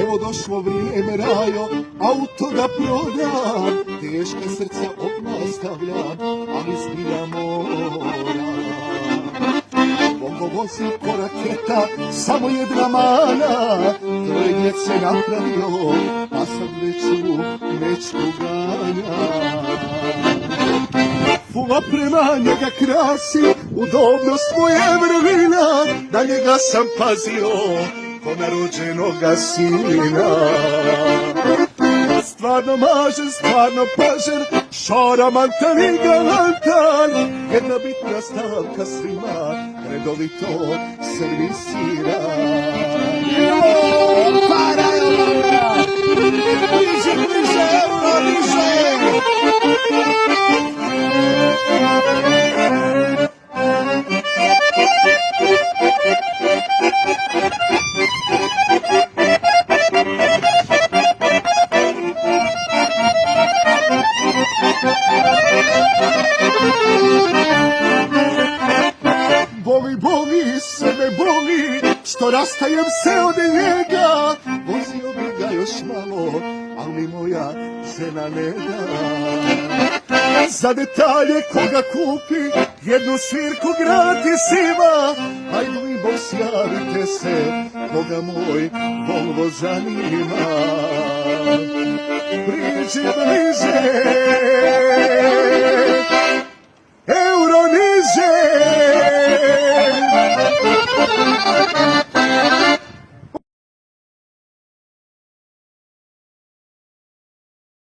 Evo došlo vrijeme rajo, auto da prodam, teška srca odmah stavljam, ali zbilja moram. Volvo vozi ko raketa, samo jedna mana, troje djece napravio, pa sad već u mečku ganjam. Fula prema njega krasi, udobnost moje vrlina, na njega sam pazio, ko na rođenoga sina. Stvarno mažen, stvarno pažen, šaramantan i galantan, jedna bitna stavka svima, redovito servisira. Para Europa! Bliže, bliže, euro, bliže! Boli, boli, sebe boli, što rastajem se od njega. Vozio bi ga još malo, al mi moja žena ne da. Za detalje koga kupi, jednu svirku gratis ima. Ajde mi boss, javite se, koga moj Volvo zanima. Priđi bliže.